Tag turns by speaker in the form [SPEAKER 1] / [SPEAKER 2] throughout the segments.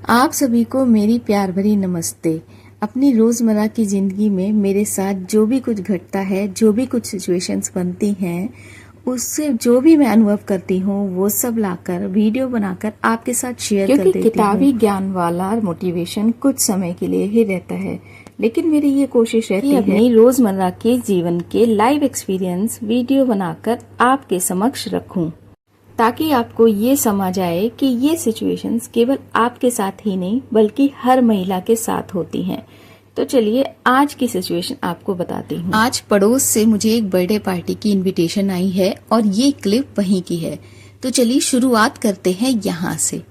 [SPEAKER 1] आप सभी को मेरी प्यार भरी नमस्ते। अपनी रोजमर्रा की जिंदगी में मेरे साथ जो भी कुछ घटता है, जो भी कुछ सिचुएशंस बनती हैं, उससे जो भी मैं अनुभव करती हूँ वो सब लाकर वीडियो बनाकर आपके साथ शेयर कर देती हूँ। क्योंकि किताबी ज्ञान वाला मोटिवेशन कुछ समय के लिए ही रहता है, लेकिन मेरी ये कोशिश रहती है अपनी रोजमर्रा के जीवन के लाइव एक्सपीरियंस वीडियो बनाकर आपके समक्ष रखूं, ताकि आपको ये समझ आए कि ये सिचुएशंस केवल आपके साथ ही नहीं बल्कि हर महिला के साथ होती हैं। तो चलिए आज की सिचुएशन आपको बताती हूँ। आज पड़ोस से मुझे एक बर्थडे पार्टी की इनविटेशन आई है और ये क्लिप वहीं की है। तो चलिए शुरुआत करते हैं यहाँ से।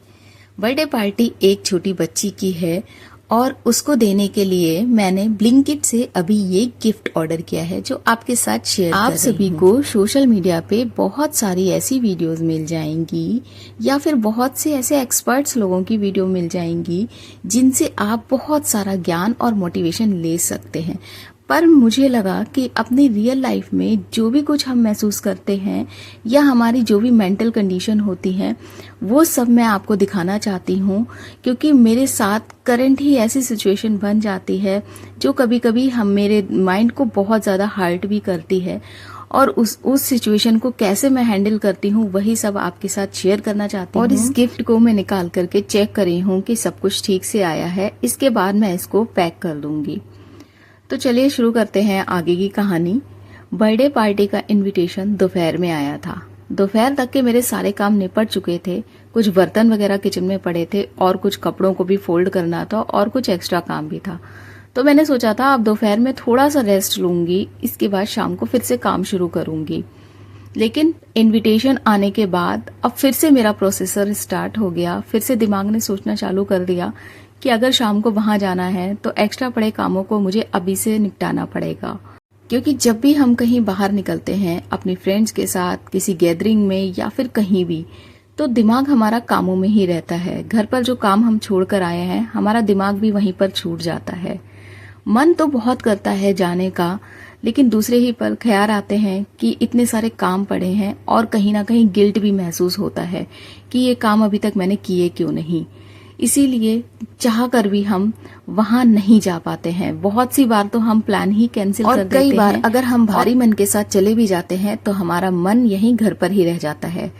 [SPEAKER 1] बर्थडे पार्टी एक छोटी बच्ची की है और उसको देने के लिए मैंने ब्लिंकिट से अभी ये गिफ्ट ऑर्डर किया है जो आपके साथ शेयर कर रही हूं। आप सभी को सोशल मीडिया पे बहुत सारी ऐसी वीडियोस मिल जाएंगी या फिर बहुत से ऐसे एक्सपर्ट्स लोगों की वीडियो मिल जाएंगी जिनसे आप बहुत सारा ज्ञान और मोटिवेशन ले सकते हैं। पर मुझे लगा कि अपनी रियल लाइफ में जो भी कुछ हम महसूस करते हैं या हमारी जो भी मेंटल कंडीशन होती है वो सब मैं आपको दिखाना चाहती हूँ, क्योंकि मेरे साथ करंट ही ऐसी सिचुएशन बन जाती है जो कभी कभी हम मेरे माइंड को बहुत ज़्यादा हर्ट भी करती है और उस सिचुएशन को कैसे मैं हैंडल करती हूँ वही सब आपके साथ शेयर करना चाहती हूँ। और इस गिफ्ट को मैं निकाल करके चेक कर रही हूँ कि सब कुछ ठीक से आया है, इसके बाद मैं इसको पैक कर दूंगी। तो चलिए शुरू करते हैं आगे की कहानी। बर्थडे पार्टी का इनविटेशन दोपहर में आया था। दोपहर तक के मेरे सारे काम निपट चुके थे, कुछ बर्तन वगैरह किचन में पड़े थे और कुछ कपड़ों को भी फोल्ड करना था और कुछ एक्स्ट्रा काम भी था। तो मैंने सोचा था अब दोपहर में थोड़ा सा रेस्ट लूंगी, इसके बाद शाम को फिर से काम शुरू करूंगी। लेकिन इनविटेशन आने के बाद अब फिर से मेरा प्रोसेसर स्टार्ट हो गया। फिर से दिमाग ने सोचना चालू कर दिया कि अगर शाम को वहां जाना है तो एक्स्ट्रा पड़े कामों को मुझे अभी से निपटाना पड़ेगा, क्योंकि जब भी हम कहीं बाहर निकलते हैं अपनी फ्रेंड्स के साथ किसी गैदरिंग में या फिर कहीं भी, तो दिमाग हमारा कामों में ही रहता है। घर पर जो काम हम छोड़कर आए हैं हमारा दिमाग भी वहीं पर छूट जाता है। मन तो बहुत करता है जाने का, लेकिन दूसरे ही पल ख्याल आते हैं कि इतने सारे काम पड़े हैं और कहीं ना कहीं गिल्ट भी महसूस होता है कि ये काम अभी तक मैंने किए क्यों नहीं। इसीलिए चाह कर भी हम वहां नहीं जा पाते हैं। बहुत सी बार तो हम प्लान ही कैंसिल कर देते हैं। कई बार अगर हम भारी मन के साथ चले भी जाते हैं तो हमारा मन यहीं घर पर ही रह जाता है।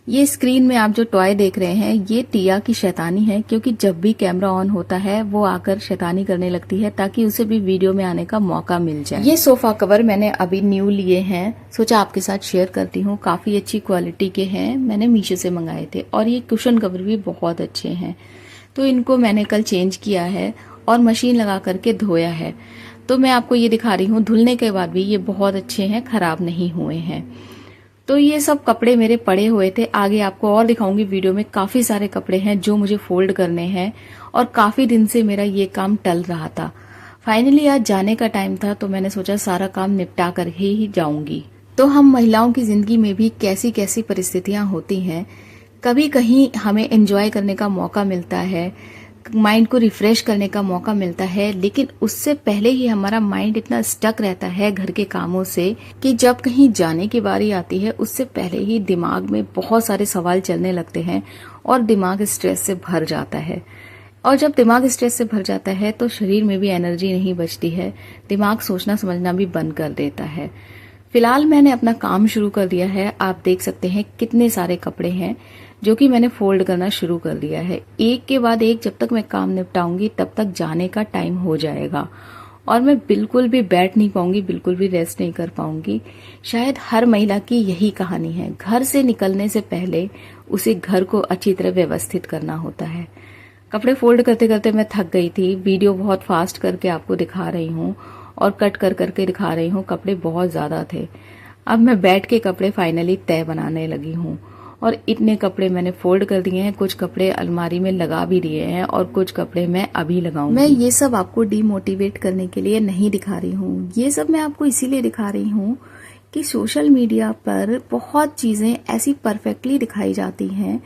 [SPEAKER 1] ये स्क्रीन में आप जो टॉय देख रहे हैं ये टिया की शैतानी है, क्योंकि जब भी कैमरा ऑन होता है वो आकर शैतानी करने लगती है ताकि उसे भी वीडियो में आने का मौका मिल जाए। ये सोफा कवर मैंने अभी न्यू लिए हैं, सोचा आपके साथ शेयर करती हूँ। काफी अच्छी क्वालिटी के हैं, मैंने मीशो से मंगाए थे और ये कुशन कवर भी बहुत अच्छे हैं। तो इनको मैंने कल चेंज किया है और मशीन लगा करके धोया है। तो मैं आपको ये दिखा रही हूँ, धुलने के बाद भी ये बहुत अच्छे हैं, खराब नहीं हुए हैं। तो ये सब कपड़े मेरे पड़े हुए थे, आगे आपको और दिखाऊंगी वीडियो में। काफी सारे कपड़े हैं जो मुझे फोल्ड करने हैं और काफी दिन से मेरा ये काम टल रहा था। फाइनली आज जाने का टाइम था तो मैंने सोचा सारा काम निपटा कर ही जाऊंगी। तो हम महिलाओं की जिंदगी में भी कैसी कैसी परिस्थितियां होती हैं। कभी कहीं हमें एंजॉय करने का मौका मिलता है, माइंड को रिफ्रेश करने का मौका मिलता है, लेकिन उससे पहले ही हमारा माइंड इतना स्टक रहता है घर के कामों से कि जब कहीं जाने की बारी आती है उससे पहले ही दिमाग में बहुत सारे सवाल चलने लगते हैं और दिमाग स्ट्रेस से भर जाता है। और जब दिमाग स्ट्रेस से भर जाता है तो शरीर में भी एनर्जी नहीं बचती है, दिमाग सोचना समझना भी बंद कर देता है। फिलहाल मैंने अपना काम शुरू कर दिया है। आप देख सकते हैं कितने सारे कपड़े हैं जो कि मैंने फोल्ड करना शुरू कर दिया है। एक के बाद एक जब तक मैं काम निपटाऊंगी तब तक जाने का टाइम हो जाएगा और मैं बिल्कुल भी बैठ नहीं पाऊंगी, बिल्कुल भी रेस्ट नहीं कर पाऊंगी। शायद हर महिला की यही कहानी है, घर से निकलने से पहले उसे घर को अच्छी तरह व्यवस्थित करना होता है। कपड़े फोल्ड करते करते मैं थक गई थी। वीडियो बहुत फास्ट करके आपको दिखा रही हूँ और कट कर करके दिखा रही हूँ, कपड़े बहुत ज्यादा थे। अब मैं बैठ के कपड़े फाइनली तय बनाने लगी हूँ और इतने कपड़े मैंने फोल्ड कर दिए हैं। कुछ कपड़े अलमारी में लगा भी दिए हैं और कुछ कपड़े मैं अभी लगाऊंगी। मैं ये सब आपको डीमोटिवेट करने के लिए नहीं दिखा रही हूँ, ये सब मैं आपको इसीलिए दिखा रही हूँ कि सोशल मीडिया पर बहुत चीजें ऐसी परफेक्टली दिखाई जाती हैं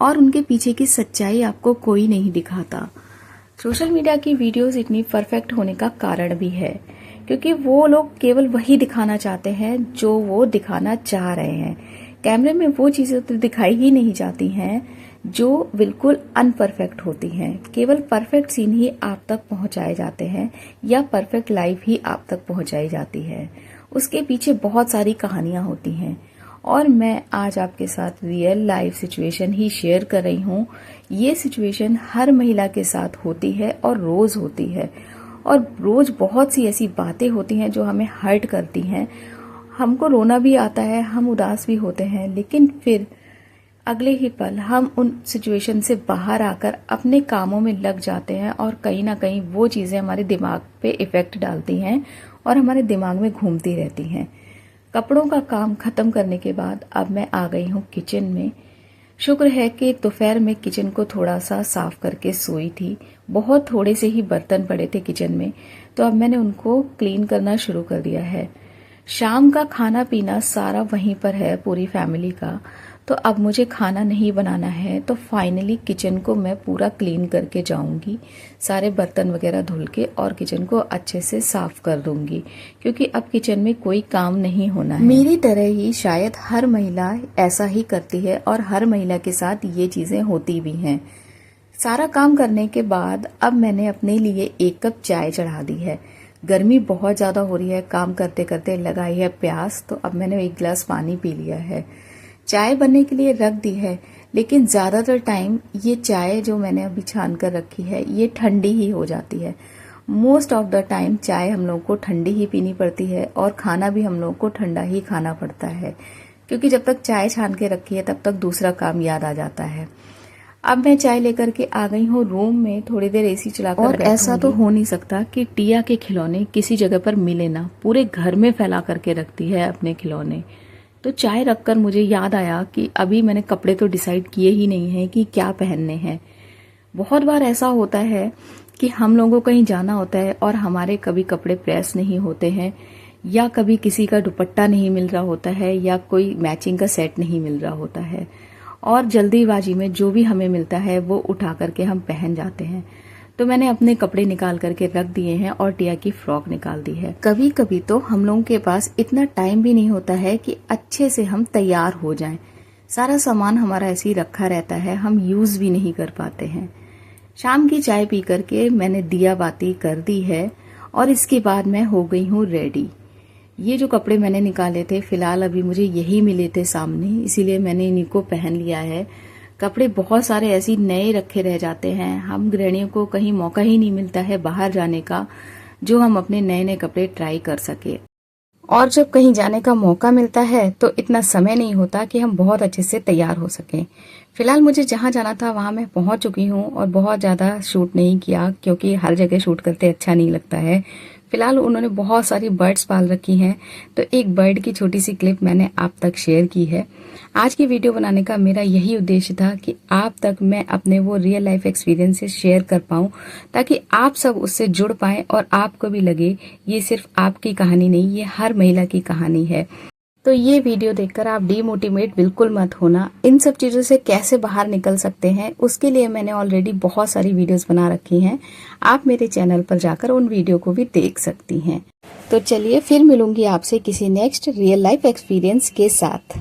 [SPEAKER 1] और उनके पीछे की सच्चाई आपको कोई नहीं दिखाता। सोशल मीडिया की वीडियोस इतनी परफेक्ट होने का कारण भी है क्योंकि वो लोग केवल वही दिखाना चाहते हैं जो वो दिखाना चाह रहे हैं। कैमरे में वो चीजें तो दिखाई ही नहीं जाती हैं जो बिल्कुल अनपरफेक्ट होती हैं। केवल परफेक्ट सीन ही आप तक पहुंचाए जाते हैं या परफेक्ट लाइफ ही आप तक पहुंचाई जाती है। उसके पीछे बहुत सारी कहानियां होती हैं और मैं आज आपके साथ रियल लाइफ सिचुएशन ही शेयर कर रही हूँ। ये सिचुएशन हर महिला के साथ होती है और रोज होती है और रोज बहुत सी ऐसी बातें होती हैं जो हमें हर्ट करती हैं। हमको रोना भी आता है, हम उदास भी होते हैं, लेकिन फिर अगले ही पल हम उन सिचुएशन से बाहर आकर अपने कामों में लग जाते हैं और कहीं ना कहीं वो चीज़ें हमारे दिमाग पे इफ़ेक्ट डालती हैं और हमारे दिमाग में घूमती रहती हैं। कपड़ों का काम खत्म करने के बाद अब मैं आ गई हूँ किचन में। शुक्र है कि दोपहर में किचन को थोड़ा सा साफ करके सोई थी। बहुत थोड़े से ही बर्तन पड़े थे किचन में, तो अब मैंने उनको क्लीन करना शुरू कर दिया है। शाम का खाना पीना सारा वहीं पर है, पूरी फैमिली का। तो अब मुझे खाना नहीं बनाना है, तो फाइनली किचन को मैं पूरा क्लीन करके जाऊंगी। सारे बर्तन वगैरह धुल के और किचन को अच्छे से साफ कर दूंगी, क्योंकि अब किचन में कोई काम नहीं होना है। मेरी तरह ही शायद हर महिला ऐसा ही करती है और हर महिला के साथ ये चीजें होती भी हैं। सारा काम करने के बाद अब मैंने अपने लिए 1 कप चाय चढ़ा दी है। गर्मी बहुत ज्यादा हो रही है, काम करते करते लगाई है प्यास, तो अब मैंने 1 गिलास पानी पी लिया है। चाय बनने के लिए रख दी है, लेकिन ज्यादातर टाइम ये चाय जो मैंने अभी छान कर रखी है ये ठंडी ही हो जाती है। मोस्ट ऑफ द टाइम चाय हम लोगों को ठंडी ही पीनी पड़ती है और खाना भी हम लोगों को ठंडा ही खाना पड़ता है, क्योंकि जब तक चाय छान के रखी है तब तक दूसरा काम याद आ जाता है। अब मैं चाय लेकर के आ गई हूँ रूम में, थोड़ी देर एसी चलाकर और ऐसा तो हो नहीं सकता कि टिया के खिलौने किसी जगह पर मिले ना। पूरे घर में फैला करके रखती है अपने खिलौने। तो चाय रखकर मुझे याद आया कि अभी मैंने कपड़े तो डिसाइड किए ही नहीं है कि क्या पहनने हैं। बहुत बार ऐसा होता है कि हम लोगों को कहीं जाना होता है और हमारे कभी कपड़े प्रेस नहीं होते हैं, या कभी किसी का दुपट्टा नहीं मिल रहा होता है, या कोई मैचिंग का सेट नहीं मिल रहा होता है, और जल्दीबाजी में जो भी हमें मिलता है वो उठा करके हम पहन जाते हैं। तो मैंने अपने कपड़े निकाल करके रख दिए हैं और टिया की फ्रॉक निकाल दी है। कभी कभी तो हम लोगों के पास इतना टाइम भी नहीं होता है कि अच्छे से हम तैयार हो जाएं। सारा सामान हमारा ऐसे ही रखा रहता है, हम यूज भी नहीं कर पाते हैं। शाम की चाय पी करके मैंने दिया बाती कर दी है और इसके बाद मैं हो गई हूँ रेडी। ये जो कपड़े मैंने निकाले थे, फिलहाल अभी मुझे यही मिले थे सामने, इसीलिए मैंने इन्हीं को पहन लिया है। कपड़े बहुत सारे ऐसे नए रखे रह जाते हैं, हम गृहिणियों को कहीं मौका ही नहीं मिलता है बाहर जाने का जो हम अपने नए नए कपड़े ट्राई कर सके। और जब कहीं जाने का मौका मिलता है तो इतना समय नहीं होता कि हम बहुत अच्छे से तैयार हो सकें। फिलहाल मुझे जहाँ जाना था वहाँ मैं पहुँच चुकी हूँ और बहुत ज़्यादा शूट नहीं किया, क्योंकि हर जगह शूट करते अच्छा नहीं लगता है। फिलहाल उन्होंने बहुत सारी बर्ड्स पाल रखी हैं, तो एक बर्ड की छोटी सी क्लिप मैंने आप तक शेयर की है। आज की वीडियो बनाने का मेरा यही उद्देश्य था कि आप तक मैं अपने वो रियल लाइफ एक्सपीरियंसेस शेयर कर पाऊं, ताकि आप सब उससे जुड़ पाएं और आपको भी लगे ये सिर्फ आपकी कहानी नहीं, ये हर महिला की कहानी है। तो ये वीडियो देखकर आप डीमोटिवेट बिल्कुल मत होना। इन सब चीजों से कैसे बाहर निकल सकते हैं उसके लिए मैंने ऑलरेडी बहुत सारी वीडियोस बना रखी हैं, आप मेरे चैनल पर जाकर उन वीडियो को भी देख सकती हैं। तो चलिए फिर मिलूंगी आपसे किसी नेक्स्ट रियल लाइफ एक्सपीरियंस के साथ।